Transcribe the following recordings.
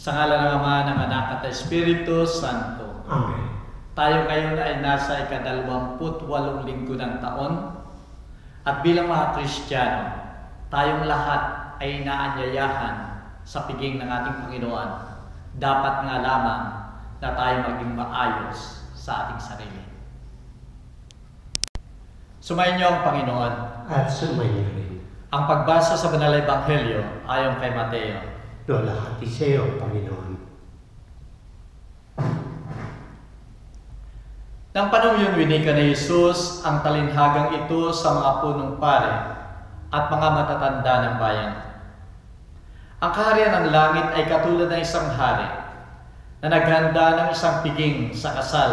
Sa ngalan ng Ama, ng Anak at Espiritu Santo. Amen. Tayo ngayon ay nasa ika-28 linggo ng taon at bilang mga Kristiyano, tayong lahat ay inaanyayahan sa piging ng ating Panginoon. Dapat nga lamang na tayo maging maayos sa ating sarili. Sumayin niyo ang Panginoon. At sumayin rin. Ang pagbasa sa Banal na Ebanghelyo ayon kay Mateo. Lolahati sa iyo, Panginoon. Nang panahon yun, winika ni Jesus ang talinhagang ito sa mga punong pare at mga matatanda ng bayan. Ang kaharian ng langit ay katulad ng isang hari na naghanda ng isang piging sa kasal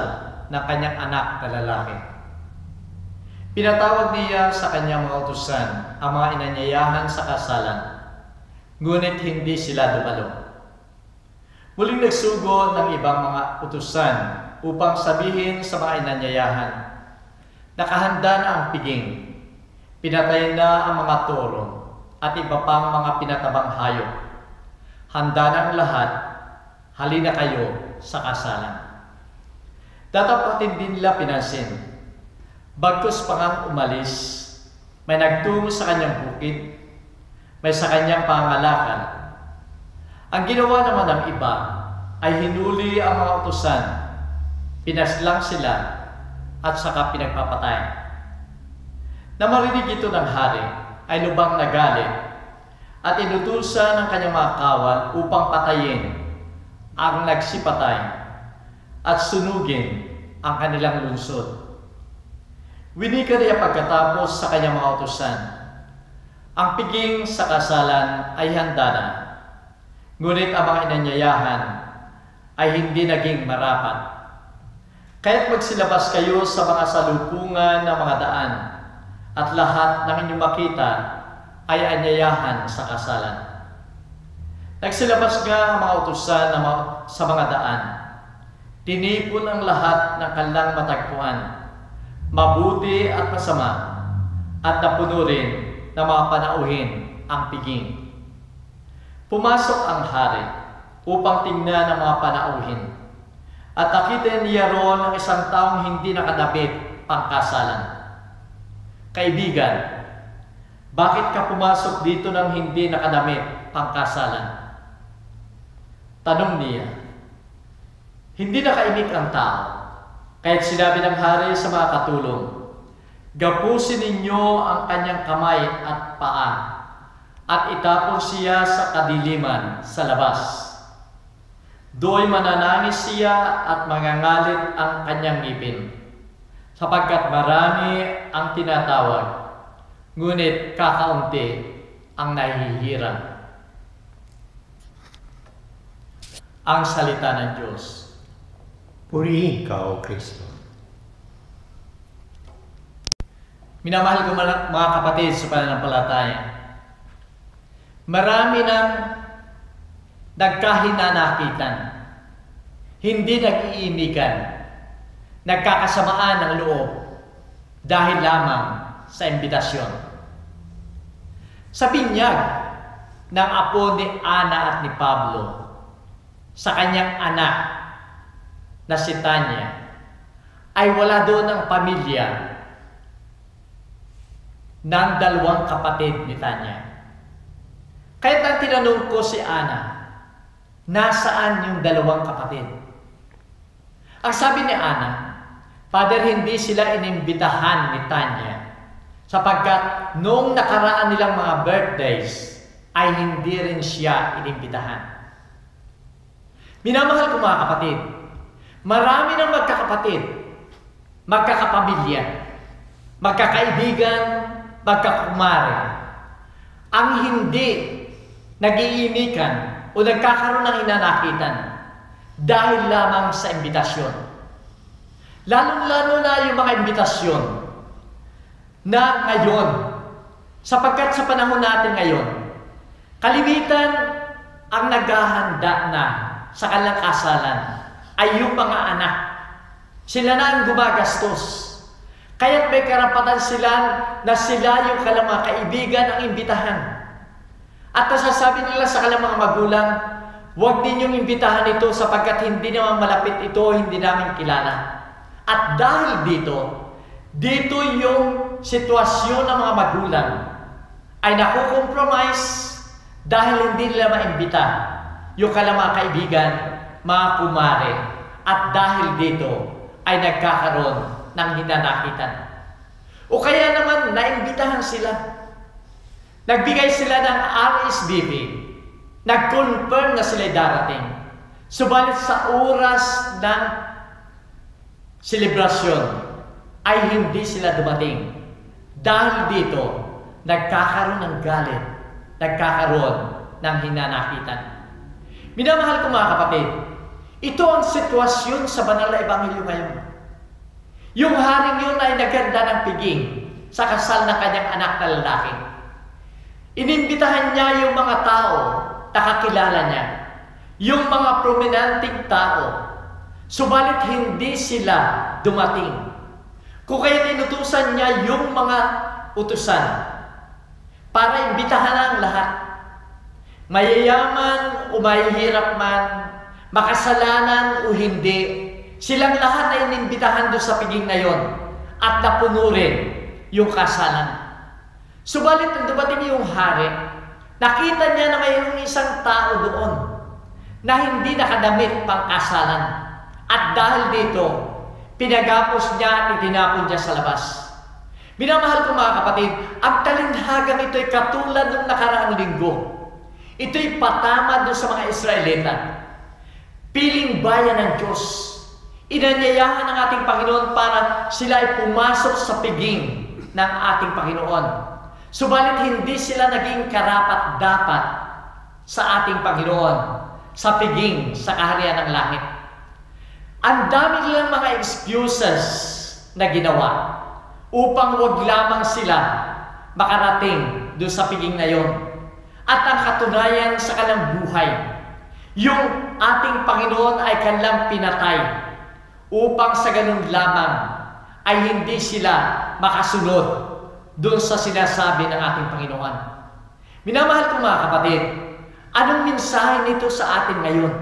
ng kanyang anak na lalaki. Pinatawag niya sa kanyang mga utusan ang mga inanyayahan sa kasalan, ngunit hindi sila dumalo. Muling nagsugo ng ibang mga utusan upang sabihin sa mga inanyayahan, nakahanda na ang piging, pinatay na ang mga toro at iba pang mga pinatabang hayop. Handa na ang lahat, halina kayo sa kasalan. Datapatin din nila pinansin. Bagkus pa ngang umalis, may nagtungo sa kanyang bukid, may sa kanyang pangangalakal. Ang ginawa naman ng iba ay hinuli ang mga utusan, pinaslang sila at saka pinagpapatay. Na marinig ito ng hari ay lubang nagalit at inutusan ng kanyang mga kawal upang patayin ang nagsipatay at sunugin ang kanilang lungsod. Winika niya pagkatapos sa kanyang mga utusan, ang piging sa kasalan ay handa na, ngunit ang mga inanyayahan ay hindi naging marapat. Kaya't magsilabas kayo sa mga salupungan ng mga daan at lahat ng inyong makita ay anyayahan sa kasalan. Nagsilabas nga ang mga utusan sa mga daan. Tinipon ang lahat ng kanilang matagpuan, mabuti at masama, at napuno rin na mga panauhin ang piging. Pumasok ang hari upang tingnan ang mga panauhin, at nakita niya roon ang isang taong hindi nakadabit pangkasalan. Kaibigan, bakit ka pumasok dito ng hindi nakadamit pangkasalan? Tanong niya. Hindi nakaimik ang tao, kaya't sinabi ng hari sa mga katulong, gapusin ninyo ang kanyang kamay at paa, at itapon siya sa kadiliman sa labas. Do'y mananangis siya at mangangalit ang kanyang ngipin, sapagkat marami ang tinatawag, ngunit kakaunti ang nahihirang. Ang salita ng Diyos. Purihin ka, O Kristo. Minamahal ko mga kapatid sa pananampalataya, marami nang nagkahinanakitan, hindi nag-iimikan, nagkakasamaan ng loob dahil lamang sa imbitasyon. Sa binyag ng apo ni Ana at ni Pablo sa kanyang anak na si Tanya, ay wala doon ang pamilya ng dalawang kapatid ni Tanya. Kaya nang tinanong ko si Ana, nasaan yung dalawang kapatid? Ang sabi ni Ana, Father, hindi sila inimbitahan ni Tanya sapagkat noong nakaraan nilang mga birthdays ay hindi rin siya inimbitahan. Minamahal ko mga kapatid, marami ng magkakapatid, magkakapamilya, magkakaibigan, magkakumare, ang hindi nag-iimikan o nagkakaroon ng hinanakitan dahil lamang sa imbitasyon. Lalong-lalo na yung mga imbitasyon na ngayon, sapagkat sa panahon natin ngayon, kalimitan ang naghahanda na sa kanilang kasalan ay yung mga anak. Sila na ang gumagastos. Kaya't may karapatan sila na sila yung kanilang mga kaibigan ang imbitahan. At nasasabi nila sa kanilang mga magulang, huwag ninyong imbitahan ito sapagkat hindi naman malapit ito, hindi namin kilala. At dahil dito yung sitwasyon ng mga magulang ay nakukompromise dahil hindi nila maimbita yung mga kaibigan, mga kumare. At dahil dito ay nagkakaroon ng hinanakitan. O kaya naman naimbitahan sila. Nagbigay sila ng RSVP. Nag-confirm na sila'y darating. Subalit sa oras ng selebrasyon ay hindi sila dumating. Dahil dito, nagkakaroon ng galit, nagkakaroon ng hinanakitan. Minamahal ko mga kapatid, ito ang sitwasyon sa banal na ebanghelyo ngayon. Yung haring yun ay naganda ng piging sa kasal ng kanyang anak na lalaki. Inimbitahan niya yung mga tao na kakilala niya, yung mga prominenteng tao, subalit hindi sila dumating. Kung kaya inutusan niya yung mga utusan para imbitahan ang lahat, mayayaman o mahihirap man, makasalanan o hindi, silang lahat ay inimbitahan doon sa piging na yon at napuno rin yung kasalan. Subalit nang dumating yung hari, nakita niya na mayroong isang tao doon na hindi nakadamit pang kasalan. At dahil dito, pinagapos niya at itinapon niya sa labas. Minamahal ko mga kapatid, ang talinhagang ito ay katulad ng nakaraang linggo. Ito'y patama doon sa mga Israelita. Piling bayan ng Diyos. Inanyayahan ng ating Panginoon para sila ay pumasok sa piging ng ating Panginoon. Subalit hindi sila naging karapat-dapat sa ating Panginoon sa piging sa kaharian ng langit. Ang dami nilang mga excuses na ginawa upang wag lamang sila makarating doon sa piging na yon. At ang katunayan sa kanilang buhay, yung ating Panginoon ay kanilang pinatay upang sa ganun lamang ay hindi sila makasunod doon sa sinasabi ng ating Panginoon. Minamahal ko mga kapatid, anong mensahe nito sa atin ngayon?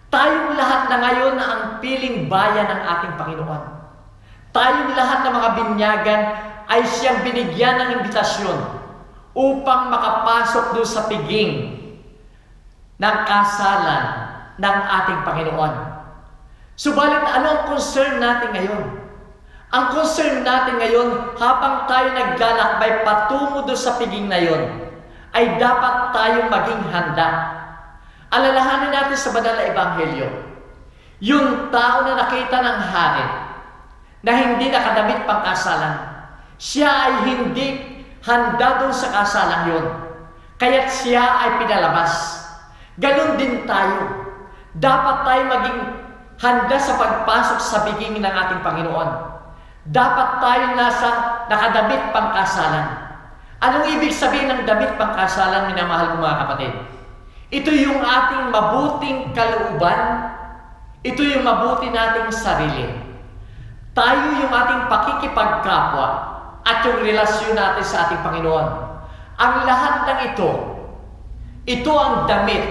Tayong lahat na ngayon ang piling bayan ng ating Panginoon. Tayong lahat ng mga binyagan ay siyang binigyan ng imbitasyon upang makapasok doon sa piging ng kasalan ng ating Panginoon. Subalit ano ang concern natin ngayon? Ang concern natin ngayon, habang tayo naglalakbay patungo doon sa piging na yon, ay dapat tayong maging handa. Alalahanin natin sa banal na ebanghelyo, yung tao na nakita ng hari, na hindi nakadamit pang kasalan, siya ay hindi handa doon sa kasalang yon, kaya't siya ay pinalabas. Ganon din tayo. Dapat tayo maging handa sa pagpasok sa piging ng ating Panginoon. Dapat tayo nakadamit pang kasalan. Anong ibig sabihin ng damit pang kasalan, minamahal ko mga kapatid? Ito yung ating mabuting kalooban. Ito yung mabuti nating sarili. Tayo yung ating pakikipagkapwa at yung relasyon natin sa ating Panginoon. Ang lahat ng ito ang damit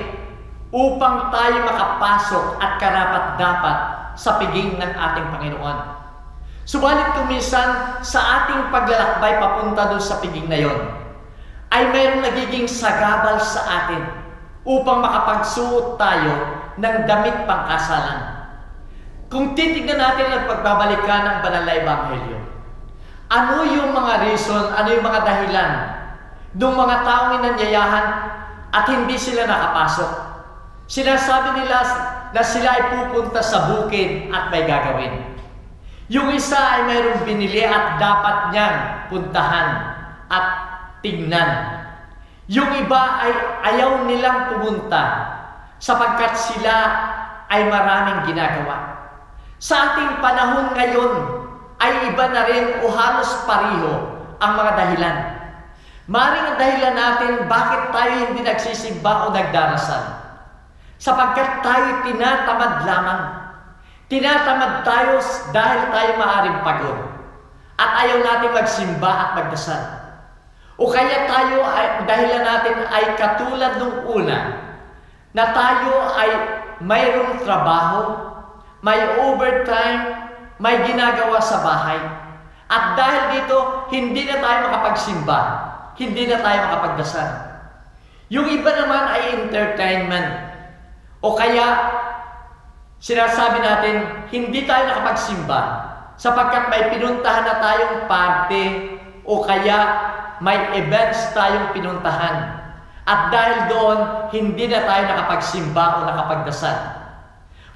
upang tayo makapasok at karapat-dapat sa piging ng ating Panginoon. Subalit kung minsan sa ating paglalakbay papunta doon sa piging na yon, ay mayroong nagiging sagabal sa atin upang makapagsuot tayo ng damit pang kasalan. Kung titignan natin ang pagbabalikan ng banal na ebanghelyo, ano yung mga reason, ano yung mga dahilan ng mga taong inanyayahan at hindi sila nakapasok? Sinasabi nila na sila ay pupunta sa bukid at may gagawin. Yung isa ay mayroong binili at dapat niyang puntahan at tingnan. Yung iba ay ayaw nilang pumunta sapagkat sila ay maraming ginagawa. Sa ating panahon ngayon ay iba na rin o halos pareho ang mga dahilan. Maring ang dahilan natin bakit tayo hindi nagsisimba o nagdarasal. Sapagkat tayo tinatamad lamang. Tinatamad tayo dahil tayo maaring pagod. At ayaw natin magsimba at magdasal. O kaya tayo, dahilan natin ay katulad nung una, na tayo ay mayroong trabaho, may overtime, may ginagawa sa bahay. At dahil dito, hindi na tayo makapagsimba, hindi na tayo makapagdasal. Yung iba naman ay entertainment. O kaya, sinasabi natin, hindi tayo nakapagsimba sapagkat may pinuntahan na tayong party o kaya may events tayong pinuntahan. At dahil doon, hindi na tayo nakapagsimba o nakapagdasal.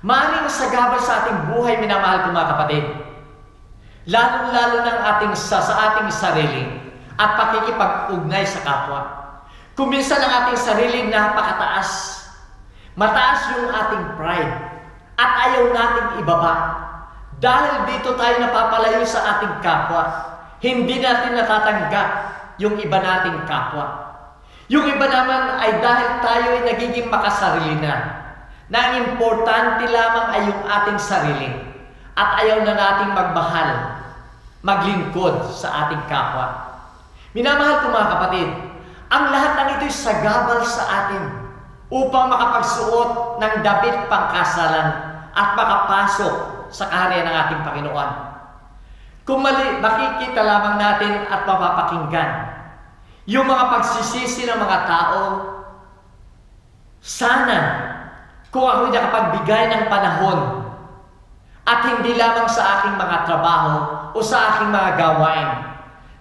Maaaring sagabal sa ating buhay, minamahal ko mga kapatid. Lalo-lalo ng sa ating sarili at pakikipag-ugnay sa kapwa. Kung minsan ang ating sarili napakataas, mataas yung ating pride at ayaw nating ibaba. Dahil dito tayo napapalayo sa ating kapwa, hindi natin natatanggap yung iba nating kapwa. Yung iba naman ay dahil tayo ay nagiging makasarili na ang importante lamang ay yung ating sarili at ayaw na nating magmahal, maglingkod sa ating kapwa. Minamahal ko mga kapatid, ang lahat ng ito'y sagabal sa atin upang makapagsuot ng damit pangkasalan at makapasok sa kaharian ng ating Panginoon. Kung mali, makikita lamang natin at mapapakinggan yung mga pagsisisi ng mga tao. Sana kung ako'y nakapagbigay ng panahon at hindi lamang sa aking mga trabaho o sa aking mga gawain,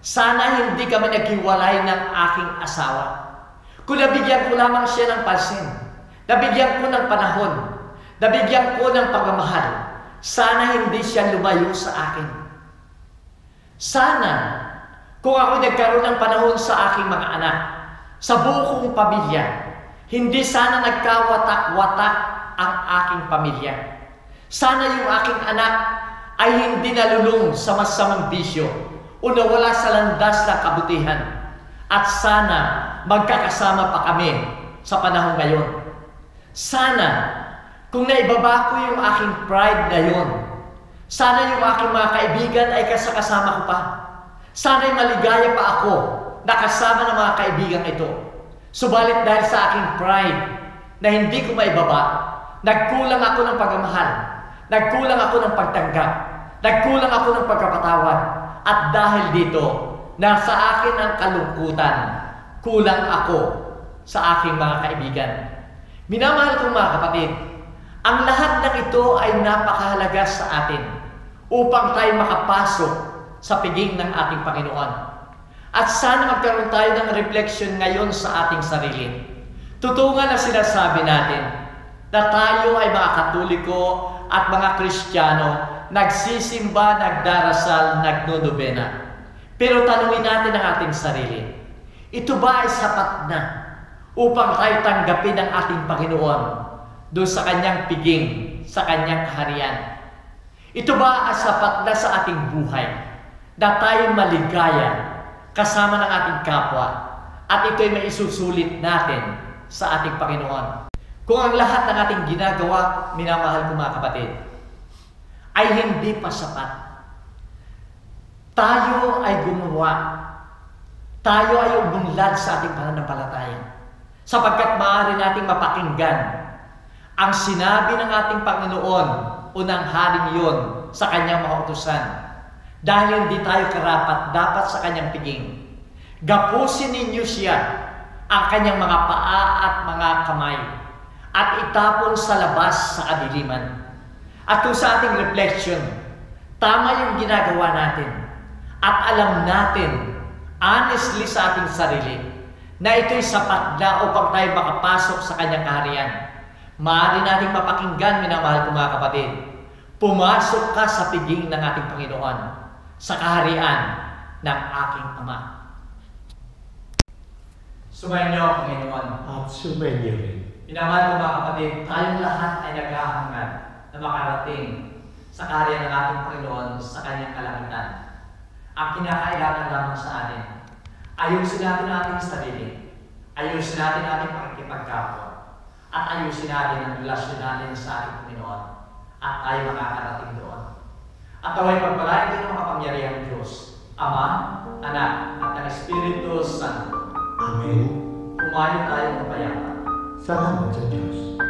sana hindi kami naghiwalay ng aking asawa. Kung nabigyan ko lamang siya ng pansin, nabigyan ko ng panahon, nabigyan ko ng pagmamahal, sana hindi siya lumayo sa akin. Sana kung ako nagkaroon ng panahon sa aking mga anak, sa buo kong pamilya, hindi sana nagkawatak-watak ang aking pamilya. Sana yung aking anak ay hindi nalulung sa masamang bisyo o nawala sa landas ng kabutihan. At sana magkakasama pa kami sa panahon ngayon. Sana kung naibaba ko yung aking pride ngayon, sana yung aking mga kaibigan ay kasama ko pa. Sana'y maligaya pa ako nakasama ng mga kaibigan ito. Subalit dahil sa aking pride na hindi ko maibaba, nagkulang ako ng pagmamahal, nagkulang ako ng pagtanggap, nagkulang ako ng pagkapatawad. At dahil dito, nasa akin ang kalungkutan, kulang ako sa aking mga kaibigan. Minamahal kong mga kapatid, ang lahat ng ito ay napakahalaga sa atin upang tayo makapasok sa piging ng ating Panginoon. At sana magkaroon tayo ng reflection ngayon sa ating sarili. Totoo nga na sinasabi natin na tayo ay mga Katoliko at mga Kristiyano, nagsisimba, nagdarasal, nagnonobena. Pero tanungin natin ang ating sarili, ito ba ay sapat na upang tayo tanggapin ang ating Panginoon doon sa kanyang piging, sa kanyang kaharian? Ito ba ay sapat na sa ating buhay na tayo maligaya kasama ng ating kapwa at ito'y may isusulit natin sa ating Panginoon? Kung ang lahat ng ating ginagawa, minamahal ko mga kapatid, ay hindi pa sapat, tayo ay gumawa, tayo ay umunlad sa ating pananampalataya sapagkat maaari nating mapakinggan ang sinabi ng ating Panginoon o ng haring iyon sa kanyang mga utusan. Dahil hindi tayo karapat dapat sa kanyang piging. Gapusin ninyo siya ang kanyang mga paa at mga kamay at itapon sa labas sa kadiliman. At kung sa ating reflection, tama yung ginagawa natin at alam natin honestly sa ating sarili na ito'y sapat na upang tayo makapasok sa kanyang kaharian, maaari nating mapakinggan, minamahal ko mga kapatid, pumasok ka sa piging ng ating Panginoon, sa kaharian ng aking Ama. Sumainyo, Panginoon. At sumainyo rin. Minamahal ko mga kapatid, tayong lahat ay naghahangad na makarating sa kaharian ng ating Panginoon sa kanyang kalangitan. Ang kinakailangan lamang sa atin, ayusin natin ang ating sarili, ayusin natin ang ating pakikipagkapwa, at ayusin natin ang relasyon natin sa ating Panginoon, at tayo makakarating doon. At away pagpalain din ng makapangyarihang Diyos, Ama, Anak, at ang Espiritu Santo. Amen. Kumain tayo ng payapa. Salamat sa Diyos.